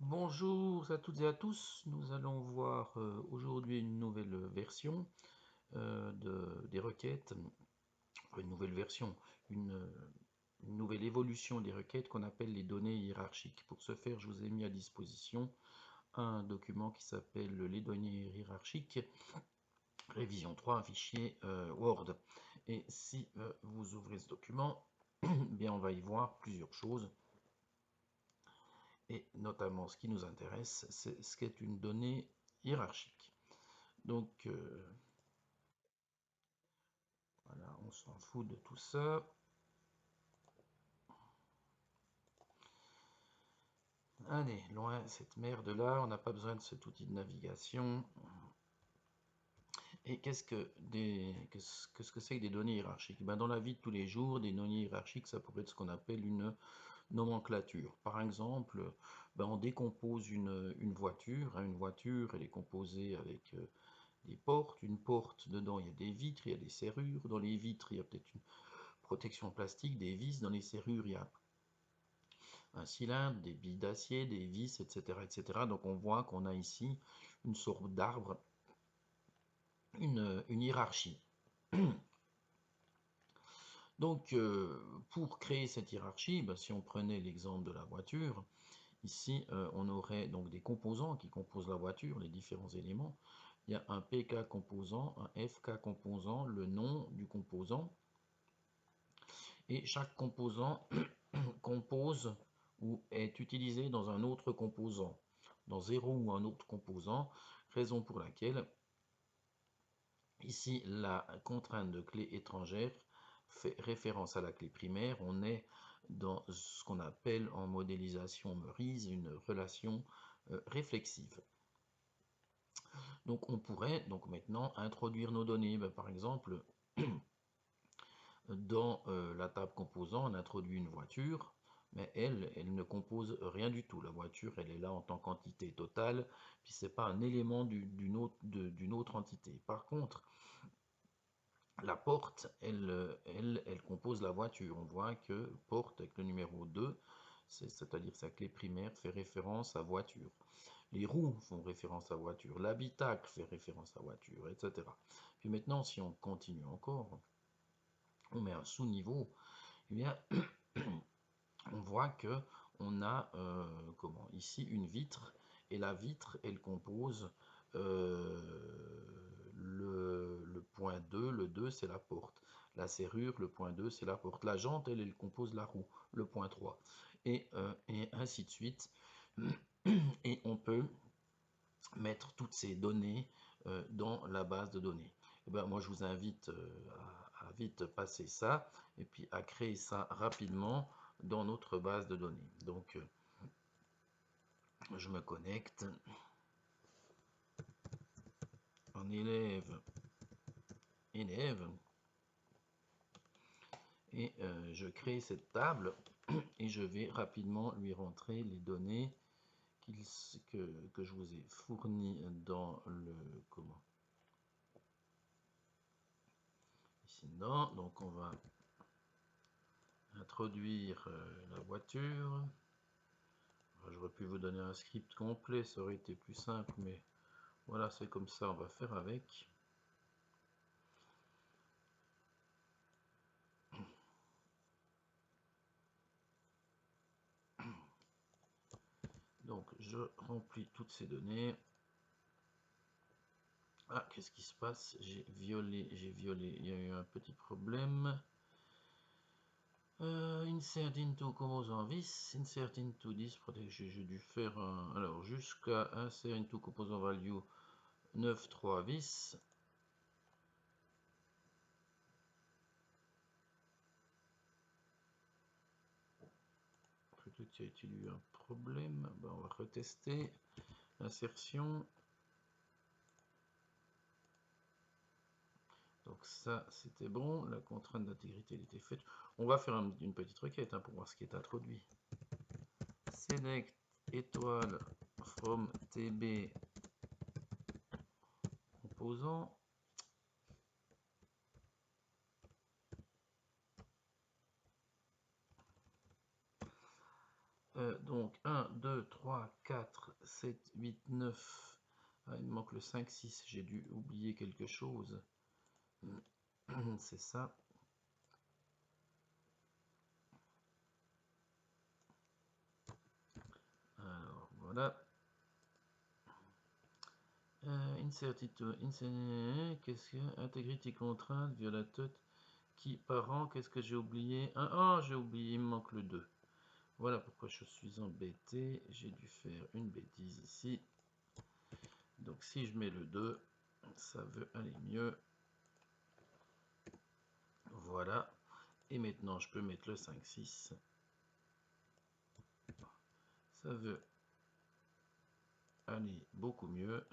Bonjour à toutes et à tous, nous allons voir aujourd'hui une nouvelle version des requêtes, enfin, une nouvelle version, une, une nouvelle évolution des requêtes qu'on appelle les données hiérarchiques. Pour ce faire, je vous ai mis à disposition un document qui s'appelle les données hiérarchiques, révision 3, un fichier Word. Et si vous ouvrez ce document, bien on va y voir plusieurs choses. Et notamment, ce qui nous intéresse, c'est ce qu'est une donnée hiérarchique. Donc, voilà, on s'en fout de tout ça. Allez, loin cette merde-là, on n'a pas besoin de cet outil de navigation. Et qu'est-ce que c'est que des données hiérarchiques? Ben, dans la vie de tous les jours, des données hiérarchiques, ça pourrait être ce qu'on appelle une nomenclature. Par exemple, ben, on décompose une voiture. Une voiture, elle est composée avec des portes. Une porte, dedans, il y a des vitres, il y a des serrures. Dans les vitres, il y a peut-être une protection plastique, des vis. Dans les serrures, il y a un cylindre, des billes d'acier, des vis, etc., etc. Donc on voit qu'on a ici une sorte d'arbre, une hiérarchie. Donc pour créer cette hiérarchie, ben, si on prenait l'exemple de la voiture, ici on aurait donc des composants qui composent la voiture, les différents éléments. Il y a un PK composant, un FK composant, le nom du composant, et chaque composant compose ou est utilisé dans un autre composant, dans 0 ou un autre composant, raison pour laquelle ici la contrainte de clé étrangère fait référence à la clé primaire. On est dans ce qu'on appelle en modélisation Meurice une relation réflexive. Donc on pourrait donc maintenant introduire nos données. Ben, par exemple, dans la table composant, on introduit une voiture, mais elle ne compose rien du tout. La voiture, elle est là en tant qu'entité totale, puis c'est pas un élément d'une autre entité. Par contre, la porte, elle compose la voiture. On voit que porte avec le numéro 2, c'est-à-dire sa clé primaire, fait référence à voiture. Les roues font référence à voiture. L'habitacle fait référence à voiture, etc. Puis maintenant, si on continue encore, on met un sous-niveau, eh bien, on voit que on a comment ici une vitre, et la vitre elle compose le point 2, le 2 c'est la porte, la serrure, le point 2 c'est la porte, la jante elle compose la roue, le point 3, et ainsi de suite. Et on peut mettre toutes ces données dans la base de données. Et ben, moi je vous invite à vite passer ça et puis à créer ça rapidement dans notre base de données. Donc je me connecte en élève et je crée cette table et je vais rapidement lui rentrer les données que je vous ai fournies dans le comment ici dedans. Donc on va introduire la voiture. J'aurais pu vous donner un script complet, ça aurait été plus simple, mais voilà, c'est comme ça, on va faire avec. Donc je remplis toutes ces données. Ah, qu'est-ce qui se passe? J'ai violé, il y a eu un petit problème. Insert into composant vis, insert into this protection, j'ai dû faire un... Alors, jusqu'à insert into composant value 9.3 vis. Peut-être qu'il y a eu un problème. Ben, on va retester. Insertion. Donc ça, c'était bon. La contrainte d'intégrité, elle était faite. On va faire une petite requête pour voir ce qui est introduit. Select étoile from tb composant. Donc 1, 2, 3, 4, 7, 8, 9. Ah, il me manque le 5, 6. J'ai dû oublier quelque chose. C'est ça. Alors voilà. Qu'est-ce que intégrité contrainte, violateur qui par an, qu'est-ce que j'ai oublié? J'ai oublié, il me manque le 2. Voilà pourquoi je suis embêté. J'ai dû faire une bêtise ici. Donc si je mets le 2, ça veut aller mieux. Voilà. Et maintenant, je peux mettre le 5, 6. Ça veut aller beaucoup mieux.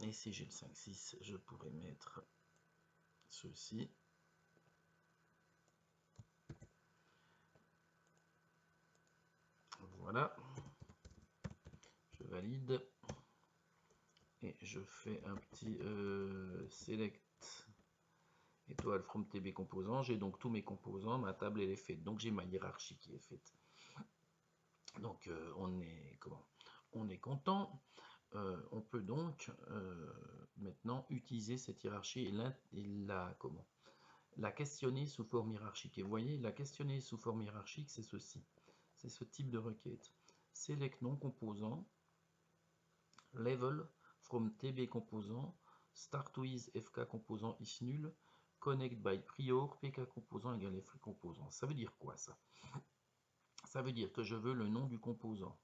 Et si j'ai le 5, 6, je pourrais mettre ceci. Voilà. Je valide. Et je fais un petit select étoile from TB composants. J'ai donc tous mes composants, ma table elle est faite. Donc j'ai ma hiérarchie qui est faite. Donc on est content. On peut donc maintenant utiliser cette hiérarchie et la questionner sous forme hiérarchique. Et vous voyez, la questionner sous forme hiérarchique, c'est ceci. C'est ce type de requête. Select non composant, level from TB composant, start with FK composant is nul, connect by prior PK composant égale FK composant. Ça veut dire quoi ça? Ça veut dire que je veux le nom du composant,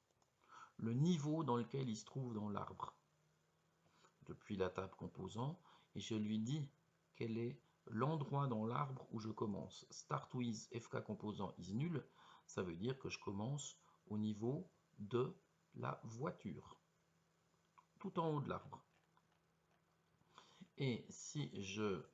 le niveau dans lequel il se trouve dans l'arbre, depuis la table composant, et je lui dis quel est l'endroit dans l'arbre où je commence. Start with FK composant is nul, ça veut dire que je commence au niveau de la voiture, tout en haut de l'arbre. Et si je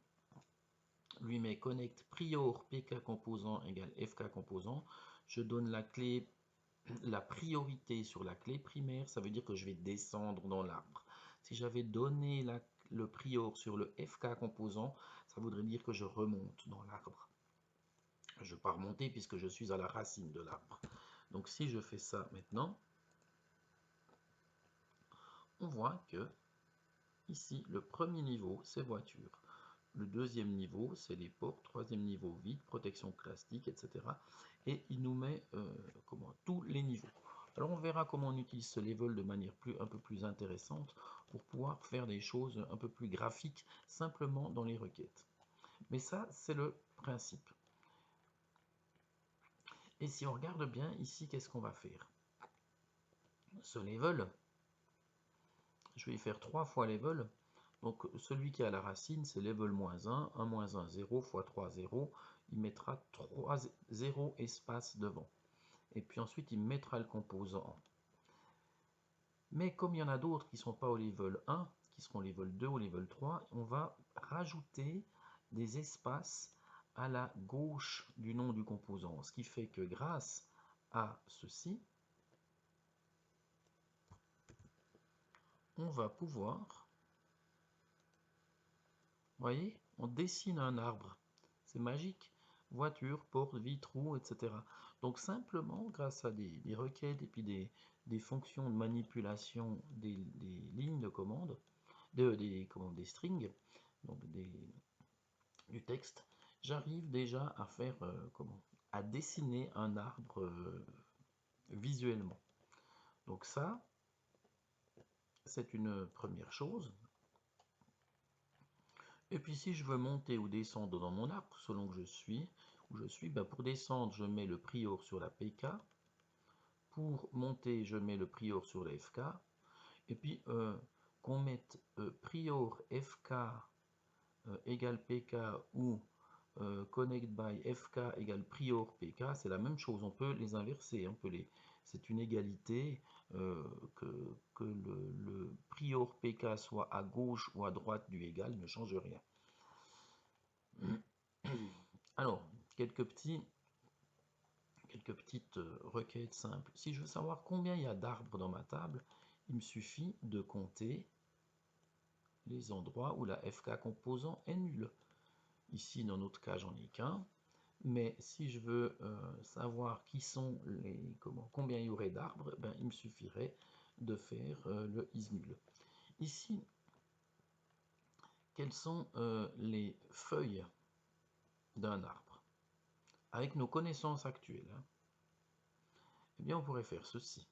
lui mets connect prior pk composant égale fk composant, je donne la priorité sur la clé primaire, ça veut dire que je vais descendre dans l'arbre. Si j'avais donné le prior sur le fk composant, ça voudrait dire que je remonte dans l'arbre. Je ne vais pas remonter puisque je suis à la racine de l'arbre. Donc si je fais ça maintenant, on voit que ici, le premier niveau, c'est voiture. Le deuxième niveau, c'est les portes. Troisième niveau, vide, protection classique, etc. Et il nous met tous les niveaux. Alors on verra comment on utilise ce level de manière un peu plus intéressante pour pouvoir faire des choses un peu plus graphiques simplement dans les requêtes. Mais ça, c'est le principe. Et si on regarde bien ici, qu'est-ce qu'on va faire? Ce level, je vais y faire 3 fois level. Donc celui qui a la racine, c'est level -1, 1 -1, 0 x 3, 0. Il mettra 0 espace devant. Et puis ensuite, il mettra le composant. Mais comme il y en a d'autres qui ne sont pas au level 1, qui seront level 2 ou level 3, on va rajouter des espaces à la gauche du nom du composant. Ce qui fait que grâce à ceci, on va pouvoir, voyez, on dessine un arbre. C'est magique. Voiture, porte, vitre, roue, etc. Donc simplement, grâce à des requêtes et puis des fonctions de manipulation des lignes de commande, des strings, donc du texte, j'arrive déjà à faire à dessiner un arbre visuellement. Donc ça, c'est une première chose. Et puis si je veux monter ou descendre dans mon arbre, selon que je suis, où je suis, pour descendre, je mets le prior sur la PK. Pour monter, je mets le prior sur la FK. Et puis qu'on mette prior FK égale PK ou connect by FK égale prior PK, c'est la même chose. On peut les inverser. C'est une égalité que le prior PK soit à gauche ou à droite du égal ne change rien. Alors, quelques petites requêtes simples. Si je veux savoir combien il y a d'arbres dans ma table, il me suffit de compter les endroits où la FK composant est nulle. Ici, dans notre cas, j'en ai qu'un. Mais si je veux savoir qui sont combien il y aurait d'arbres, ben, il me suffirait de faire le isNull. Ici, quelles sont les feuilles d'un arbre? Avec nos connaissances actuelles, hein, eh bien, on pourrait faire ceci.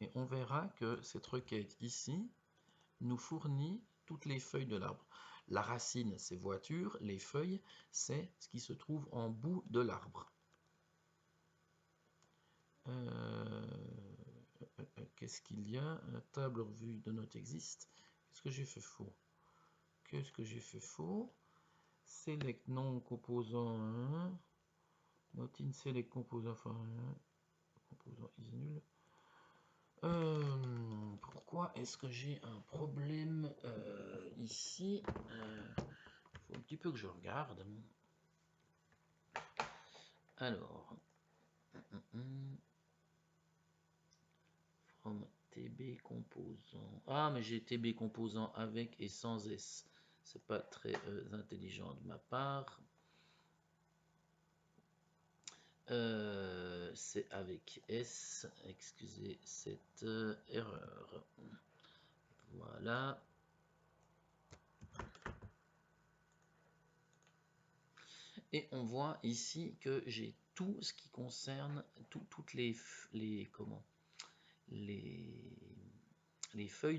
Et on verra que cette requête ici nous fournit toutes les feuilles de l'arbre. La racine, c'est voiture, les feuilles, c'est ce qui se trouve en bout de l'arbre. Qu'est-ce qu'il y a? La table revue de notes existe. Qu'est-ce que j'ai fait faux? Qu'est-ce que j'ai fait faux? Select non composant 1. Not in select composant 1. Composant is nul. Pourquoi est-ce que j'ai un problème ici? Il faut un petit peu que je regarde. Alors, from TB composant. Ah, mais j'ai TB composant avec et sans S. C'est pas très intelligent de ma part. C'est avec S. Excusez cette erreur. Voilà. Et on voit ici que j'ai tout ce qui concerne toutes les feuilles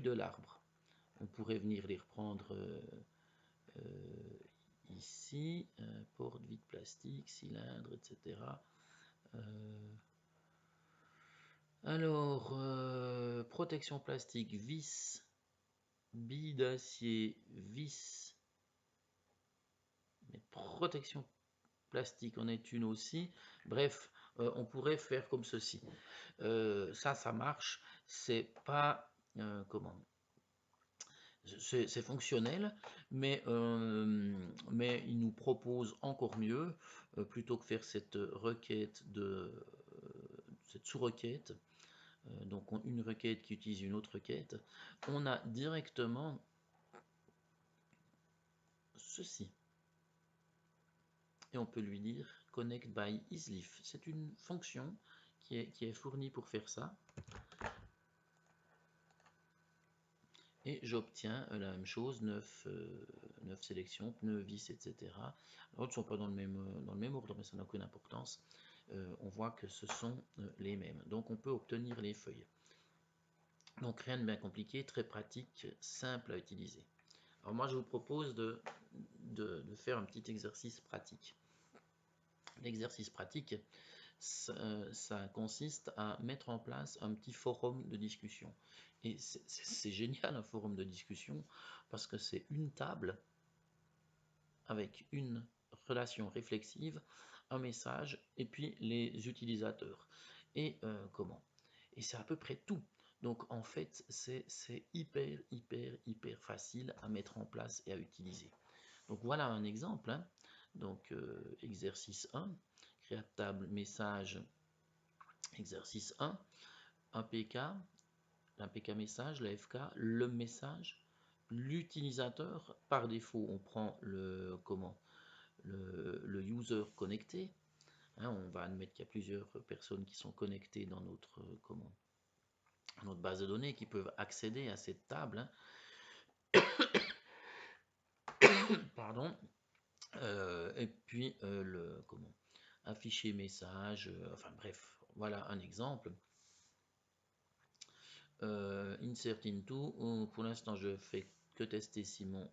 de l'arbre. On pourrait venir les reprendre ici, porte, vide plastique, cylindre, etc. Alors, protection plastique, vis, billes d'acier, vis, mais protection plastique en est une aussi. Bref, on pourrait faire comme ceci. Ça marche. C'est pas comment? C'est fonctionnel, mais il nous propose encore mieux, plutôt que faire cette requête cette sous-requête, donc une requête qui utilise une autre requête, on a directement ceci. Et on peut lui dire connect by isLeaf. C'est une fonction qui est fournie pour faire ça. Et j'obtiens la même chose, 9 sélections, pneus, vis, etc. Les autres ne sont pas dans le même ordre, mais ça n'a aucune importance. On voit que ce sont les mêmes. Donc on peut obtenir les feuilles. Donc rien de bien compliqué, très pratique, simple à utiliser. Alors moi je vous propose de faire un petit exercice pratique. L'exercice pratique, ça consiste à mettre en place un petit forum de discussion. Et c'est génial un forum de discussion parce que c'est une table avec une relation réflexive, un message et puis les utilisateurs. Et Et c'est à peu près tout. Donc en fait, c'est hyper facile à mettre en place et à utiliser. Donc voilà un exemple. Hein. Donc exercice 1, créa table message, exercice 1, un PK, l'APK message, l'AFK, le message, l'utilisateur, par défaut on prend le user connecté. Hein, on va admettre qu'il y a plusieurs personnes qui sont connectées dans notre base de données qui peuvent accéder à cette table. Hein. Pardon. Et puis afficher message, enfin bref, voilà un exemple. Insert into, pour l'instant je fais que tester si mon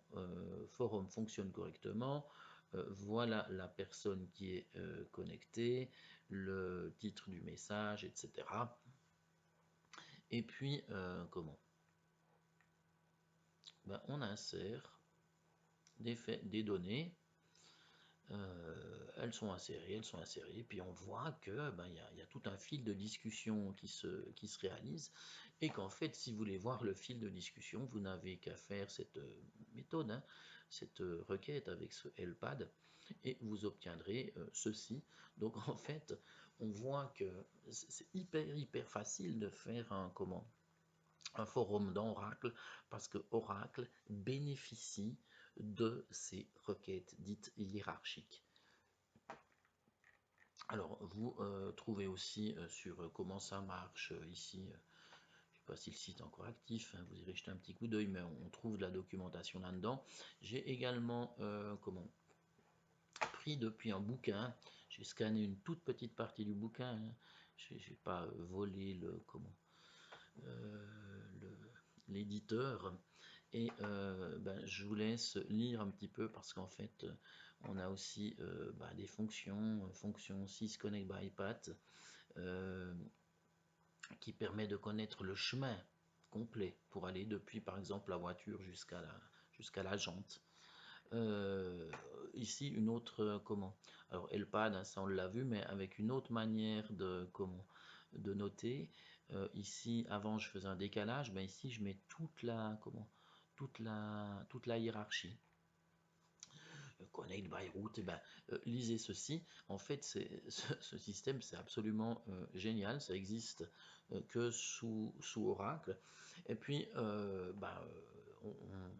forum fonctionne correctement. Voilà la personne qui est connectée, le titre du message, etc. Et puis on insère des données. Elles sont insérées, puis on voit que y a tout un fil de discussion qui se réalise, et qu'en fait, si vous voulez voir le fil de discussion, vous n'avez qu'à faire cette méthode, hein, cette requête avec ce lpad, et vous obtiendrez ceci. Donc en fait, on voit que c'est hyper facile de faire un forum d'Oracle, parce que Oracle bénéficie de ces requêtes dites hiérarchiques. Alors, vous trouvez aussi sur comment ça marche ici, je ne sais pas si le site est encore actif, hein, vous irez jeter un petit coup d'œil, mais on trouve de la documentation là-dedans. J'ai également pris depuis un bouquin, j'ai scanné une toute petite partie du bouquin, hein. Je n'ai pas volé l'éditeur, et ben, je vous laisse lire un petit peu parce qu'en fait, on a aussi des fonctions, fonction 6 Connect by iPad, euh, qui permet de connaître le chemin complet pour aller depuis par exemple la voiture jusqu'à la jante. Euh, Ici une autre comment? Alors Elpad, hein, ça on l'a vu, mais avec une autre manière de noter. Ici avant je faisais un décalage, ben ici je mets toute la hiérarchie. Connect by route, et ben, lisez ceci. En fait, ce système, c'est absolument génial. Ça existe que sous Oracle. Et puis,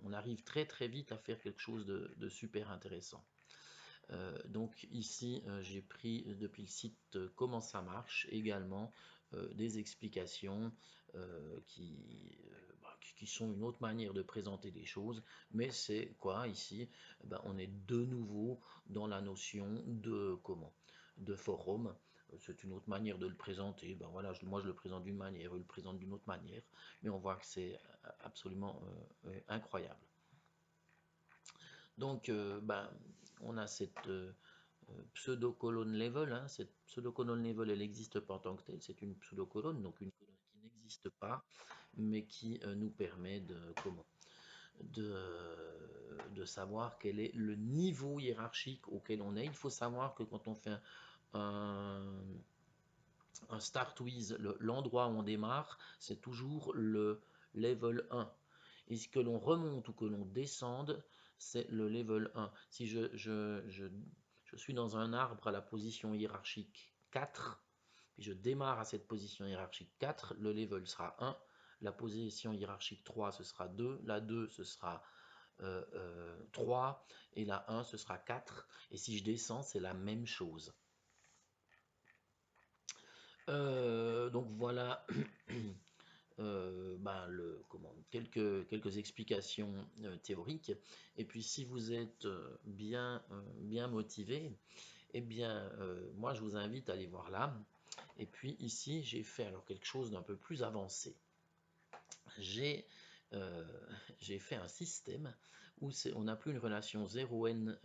on arrive très très vite à faire quelque chose de super intéressant. Donc ici, j'ai pris depuis le site Comment ça marche également des explications qui sont une autre manière de présenter les choses. Mais c'est quoi ici? Ben, on est de nouveau dans la notion de forum. C'est une autre manière de le présenter. Ben voilà, moi je le présente d'une manière, eux le présentent d'une autre manière. Mais on voit que c'est absolument incroyable. Donc, ben, on a cette pseudo-colonne level, hein. Cette pseudo-colonne level, elle n'existe pas en tant que telle, c'est une pseudo-colonne, donc une colonne qui n'existe pas, mais qui nous permet de savoir quel est le niveau hiérarchique auquel on est. Il faut savoir que quand on fait un, un start with, l'endroit où on démarre, c'est toujours le level 1. Et ce que l'on remonte ou que l'on descende, c'est le level 1. Si je suis dans un arbre à la position hiérarchique 4, puis je démarre à cette position hiérarchique 4, le level sera 1. La position hiérarchique 3, ce sera 2. La 2, ce sera 3. Et la 1, ce sera 4. Et si je descends, c'est la même chose. Donc voilà quelques explications théoriques. Et puis si vous êtes bien motivé, eh bien moi je vous invite à aller voir là. Et puis ici j'ai fait alors quelque chose d'un peu plus avancé. J'ai euh, fait un système où on n'a plus une relation 0n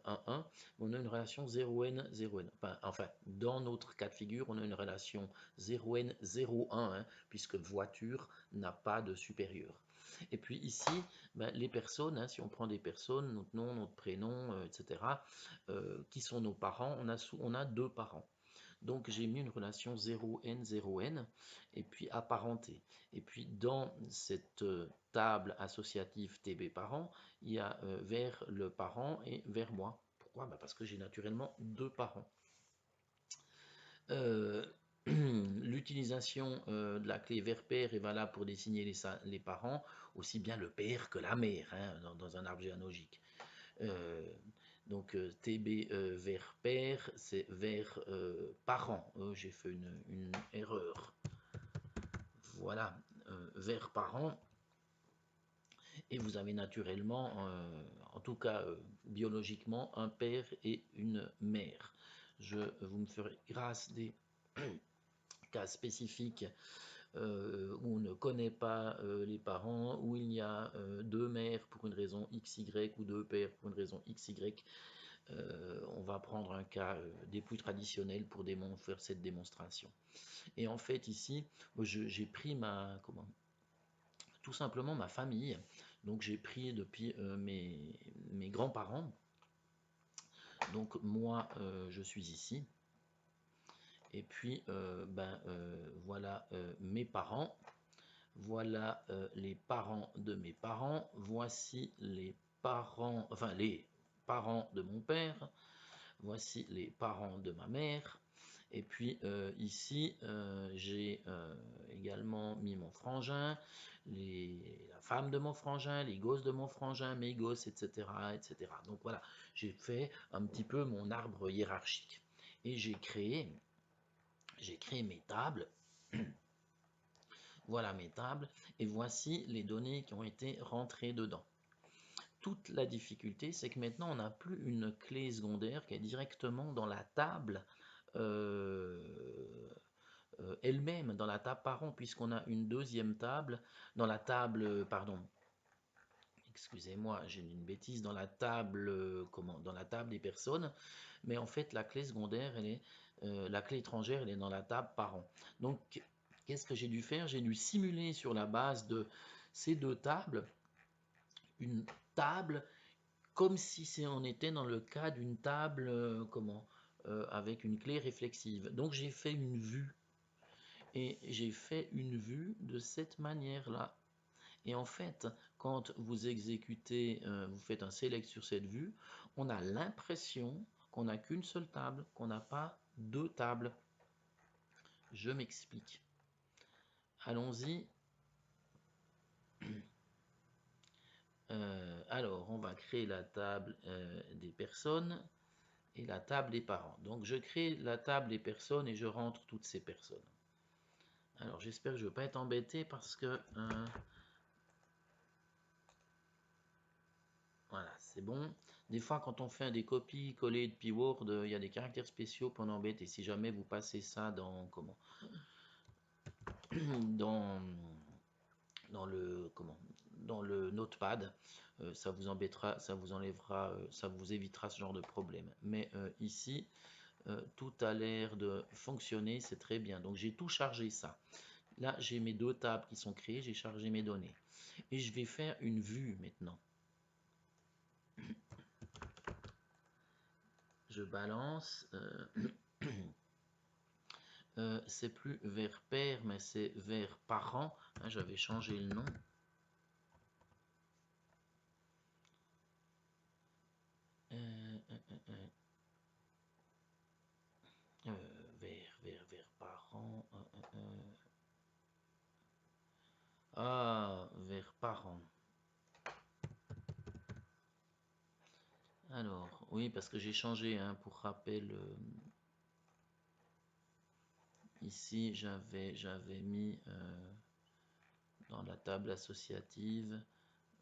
1, mais on a une relation 0n 0n. Enfin, dans notre cas de figure, on a une relation 0n 0,1, hein, puisque voiture n'a pas de supérieur. Et puis ici, ben, les personnes, hein, si on prend des personnes, notre nom, notre prénom, etc., qui sont nos parents, on a deux parents. Donc j'ai mis une relation 0n, 0n, et puis apparenté. Et puis dans cette table associative TB parents, il y a vers le parent et vers moi. Pourquoi? Parce que j'ai naturellement deux parents. L'utilisation de la clé vers-père est valable pour désigner les parents, aussi bien le père que la mère, hein, dans un arbre généalogique. Euh, donc TB vers père, c'est vers parent. J'ai fait une erreur. Voilà, vers parent. Et vous avez naturellement, en tout cas biologiquement, un père et une mère. Vous me ferez grâce des cas spécifiques où on ne connaît pas les parents, où il y a deux mères pour une raison XY ou deux pères pour une raison XY. On va prendre un cas dépouille traditionnel pour faire cette démonstration. Et en fait ici, j'ai pris tout simplement ma famille. Donc j'ai pris depuis mes grands-parents. Donc moi je suis ici. Et puis voilà mes parents. Voilà les parents de mes parents. Voici les parents de mon père. Voici les parents de ma mère. Et puis ici, j'ai également mis mon frangin, la femme de mon frangin, les gosses de mon frangin, mes gosses, etc., etc. Donc voilà, j'ai fait un petit peu mon arbre hiérarchique. et j'ai créé mes tables. Voilà mes tables et voici les données qui ont été rentrées dedans. Toute la difficulté, c'est que maintenant on n'a plus une clé secondaire qui est directement dans la table elle-même, dans la table parent, puisqu'on a une deuxième table dans la table, pardon, excusez-moi, j'ai une bêtise, dans la table, dans la table des personnes, mais en fait la clé secondaire, la clé étrangère, elle est dans la table parent. Donc, qu'est-ce que j'ai dû faire? J'ai dû simuler sur la base de ces deux tables, une table comme si on était dans le cas d'une table, avec une clé réflexive. Donc j'ai fait une vue, et j'ai fait une vue de cette manière-là. Et en fait, quand vous exécutez, vous faites un select sur cette vue, on a l'impression qu'on n'a qu'une seule table, qu'on n'a pas deux tables. Je m'explique. Allons-y. Alors, on va créer la table des personnes et la table des parents. Donc, je crée la table des personnes et je rentre toutes ces personnes. Alors, j'espère que je ne vais pas être embêté parce que... voilà, c'est bon. Des fois, quand on fait des copies-coller de P-Word, il y a des caractères spéciaux pour embêter. Si jamais vous passez ça dans... dans, dans le notepad, ça vous embêtera, ça vous enlèvera, ça vous évitera ce genre de problème. Mais ici, tout a l'air de fonctionner, c'est très bien. Donc j'ai tout chargé ça. Là, j'ai mes deux tables qui sont créées, j'ai chargé mes données. Et je vais faire une vue maintenant. Je balance. C'est plus vers père, mais c'est vers parent. Hein, j'avais changé le nom. Vers parent. Ah, vers parent. Alors, oui, parce que j'ai changé, hein, pour rappel. Ici, j'avais mis dans la table associative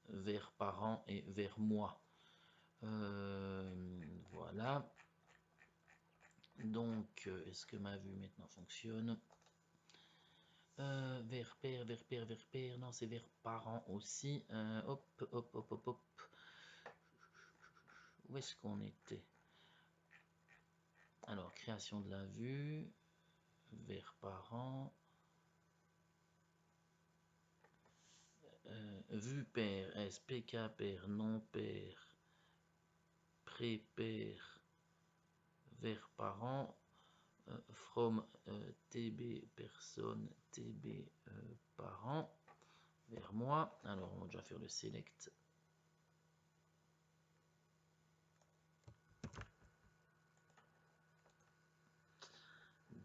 vers parent et vers moi. Voilà. Donc, est-ce que ma vue maintenant fonctionne? Vers père, non, c'est vers parent aussi. Hop, hop, hop, hop, hop. Où est-ce qu'on était? Alors, création de la vue, vers parent, vue père, SPK père, non père, pré-père, vers parent, from TB personne, TB parent, vers moi. Alors, on va déjà faire le select.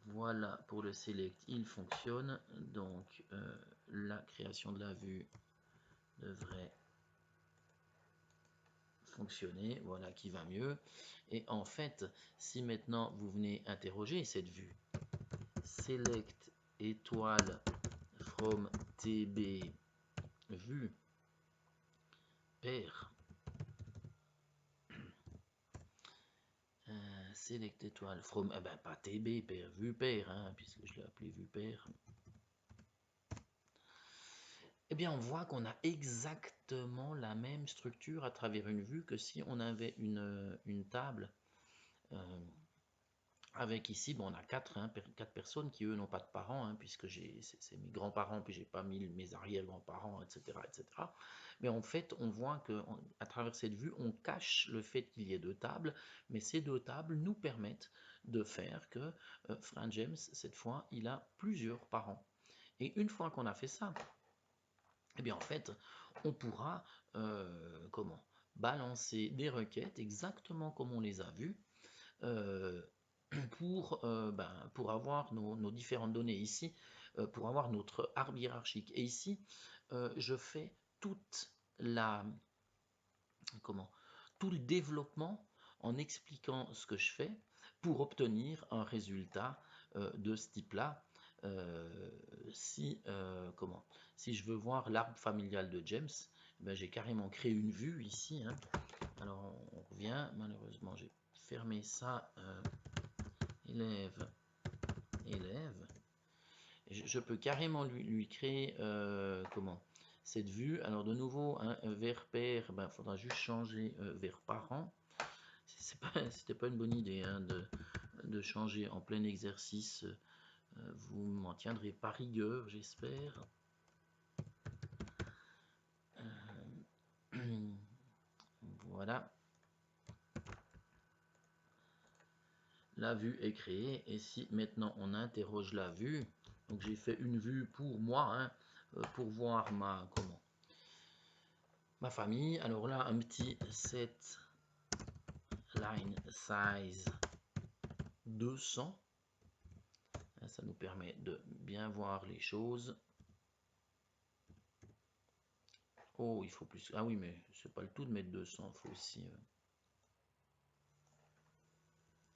Voilà, pour le select, il fonctionne. Donc, la création de la vue devrait fonctionner. Voilà qui va mieux. Et en fait, si maintenant vous venez interroger cette vue, select étoile from TB vue pair, select étoile from, pas TB pair, vue pair, hein, puisque je l'ai appelé vue pair. Eh bien, on voit qu'on a exactement la même structure à travers une vue que si on avait une table avec ici, bon, on a quatre personnes qui, eux, n'ont pas de parents, hein, puisque c'est mes grands-parents, puis j'ai pas mis mes arrière-grands-parents, etc., etc. Mais en fait, on voit qu'à travers cette vue, on cache le fait qu'il y ait deux tables, mais ces deux tables nous permettent de faire que Frank James, cette fois, il a plusieurs parents. Et une fois qu'on a fait ça, eh bien en fait, on pourra balancer des requêtes exactement comme on les a vues pour avoir nos différentes données ici, pour avoir notre arbre hiérarchique. Et ici, je fais toute tout le développement en expliquant ce que je fais pour obtenir un résultat de ce type-là. Si je veux voir l'arbre familial de James, ben, j'ai carrément créé une vue ici, hein. Alors on revient, malheureusement j'ai fermé ça, élève, élève. Je peux carrément lui créer cette vue. Alors de nouveau, hein, vers pair, ben, faudra juste changer vers parent. C'était pas une bonne idée, hein, de changer en plein exercice. Vous m'en tiendrez pas rigueur, j'espère. Voilà. La vue est créée. Et si maintenant on interroge la vue, donc j'ai fait une vue pour moi, hein, pour voir ma famille. Alors là, un petit set line size 200. Ça nous permet de bien voir les choses. Oh, il faut plus. Ah oui, mais c'est pas le tout de mettre 200. Il faut aussi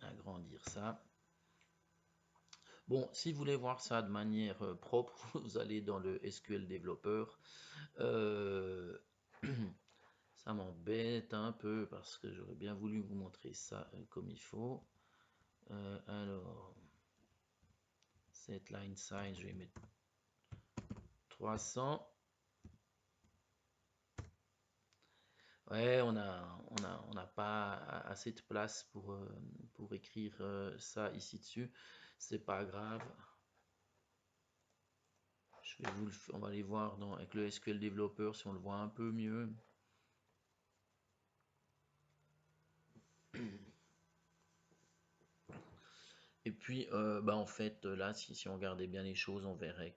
agrandir ça. Bon, si vous voulez voir ça de manière propre, vous allez dans le SQL Developer. Ça m'embête un peu parce que j'aurais bien voulu vous montrer ça comme il faut. Alors, cette line size, je vais mettre 300. Ouais, on n'a pas assez de place pour écrire ça ici dessus. C'est pas grave. On va aller voir avec le SQL Developer si on le voit un peu mieux. Et puis, en fait, là, si on regardait bien les choses, on verrait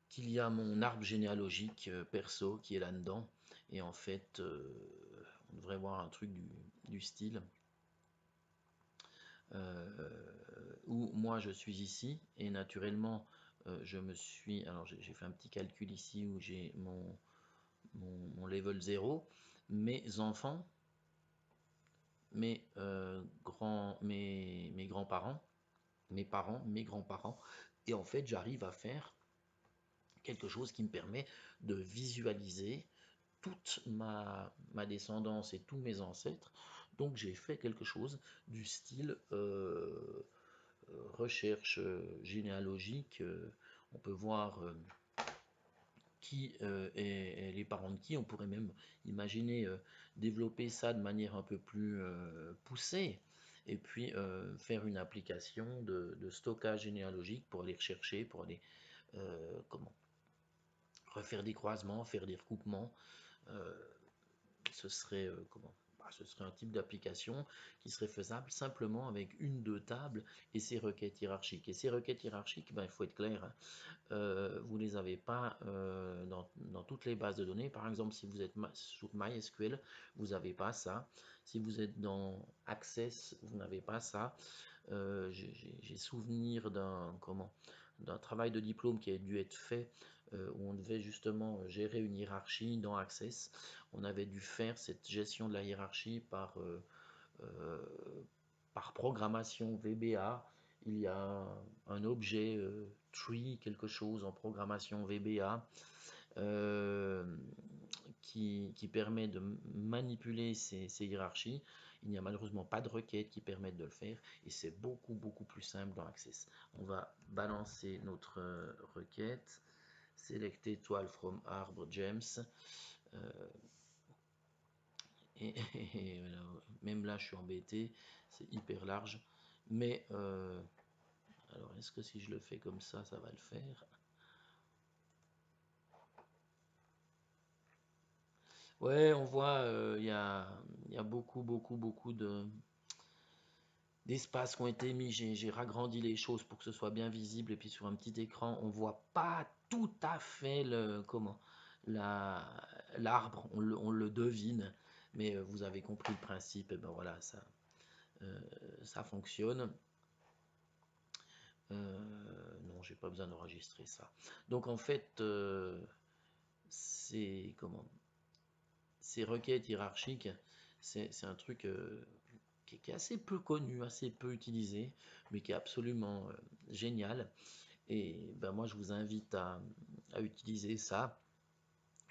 qu'il y a mon arbre généalogique perso qui est là-dedans. Et en fait, on devrait voir un truc du style où moi je suis ici et naturellement je me suis. Alors j'ai fait un petit calcul ici où j'ai mon level 0. Mes enfants, mes grands-parents, mes parents, mes grands-parents. Et en fait, j'arrive à faire quelque chose qui me permet de visualiser toute ma descendance et tous mes ancêtres. Donc j'ai fait quelque chose du style recherche généalogique. On peut voir qui est les parents de qui. On pourrait même imaginer développer ça de manière un peu plus poussée et puis faire une application de stockage généalogique pour aller rechercher, pour aller refaire des croisements, faire des recoupements. Ce serait ce serait un type d'application qui serait faisable simplement avec une, deux tables et ces requêtes hiérarchiques. Et ces requêtes hiérarchiques, il faut être clair, hein, vous ne les avez pas dans toutes les bases de données. Par exemple, si vous êtes sous MySQL, vous n'avez pas ça. Si vous êtes dans Access, vous n'avez pas ça. J'ai souvenir d'un travail de diplôme qui a dû être fait où on devait justement gérer une hiérarchie dans Access. On avait dû faire cette gestion de la hiérarchie par programmation VBA. Il y a un objet tree, quelque chose en programmation VBA qui permet de manipuler ces hiérarchies. Il n'y a malheureusement pas de requête qui permette de le faire et c'est beaucoup plus simple dans Access. On va balancer notre requête. Select étoile from arbre James. Et voilà, même là, je suis embêté. C'est hyper large. Mais, alors, est-ce que si je le fais comme ça va le faire? Ouais, on voit, il y a beaucoup d'espaces qui ont été mis. J'ai ragrandi les choses pour que ce soit bien visible. Et puis sur un petit écran, on voit pas tout à fait l'arbre. On le devine. Mais vous avez compris le principe. Et ben voilà, ça fonctionne. Non, j'ai pas besoin d'enregistrer ça. Donc en fait, ces requêtes hiérarchiques, c'est un truc qui qui est assez peu connu, assez peu utilisé, mais qui est absolument génial. Et ben moi, je vous invite à utiliser ça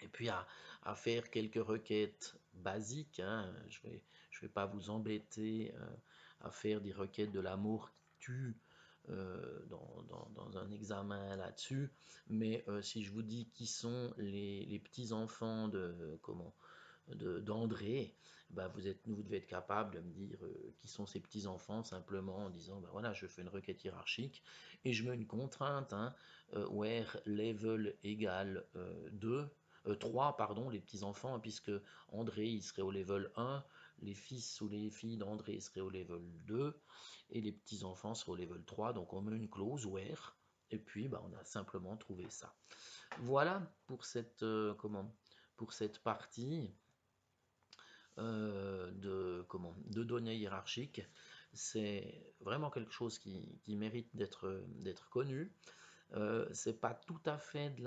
et puis à faire quelques requêtes basiques, hein. Je vais pas vous embêter à faire des requêtes de l'amour qui tue dans un examen là-dessus. Mais si je vous dis qui sont les petits-enfants d'André, bah vous devez être capable de me dire qui sont ces petits-enfants simplement en disant, bah voilà, je fais une requête hiérarchique et je mets une contrainte, hein, where level égale 2, 3, pardon, les petits-enfants, hein, puisque André, il serait au level 1, les fils ou les filles d'André seraient au level 2, et les petits-enfants seraient au level 3, donc on met une clause where, et puis bah, on a simplement trouvé ça. Voilà pour pour cette partie de données hiérarchiques. C'est vraiment quelque chose qui mérite d'être connu. C'est pas tout à fait de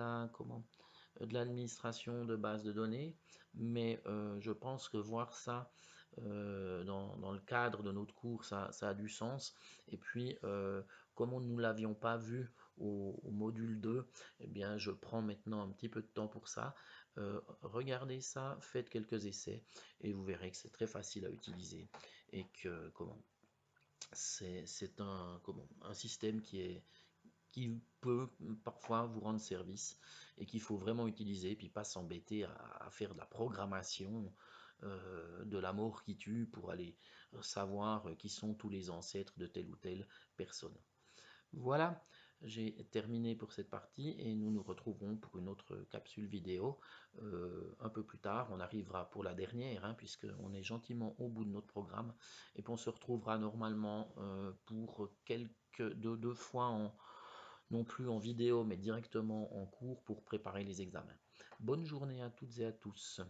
l'administration de base de données, mais je pense que voir ça dans le cadre de notre cours, ça a du sens. Et puis, comme nous ne l'avions pas vu au module 2, eh bien, je prends maintenant un petit peu de temps pour ça. Regardez ça, faites quelques essais, et vous verrez que c'est très facile à utiliser et que c'est un système qui peut parfois vous rendre service et qu'il faut vraiment utiliser, et puis pas s'embêter à faire de la programmation de la mort qui tue pour aller savoir qui sont tous les ancêtres de telle ou telle personne. Voilà, j'ai terminé pour cette partie et nous nous retrouverons pour une autre capsule vidéo un peu plus tard. On arrivera pour la dernière, hein, puisqu'on est gentiment au bout de notre programme, et puis on se retrouvera normalement pour deux fois non plus en vidéo, mais directement en cours pour préparer les examens. Bonne journée à toutes et à tous.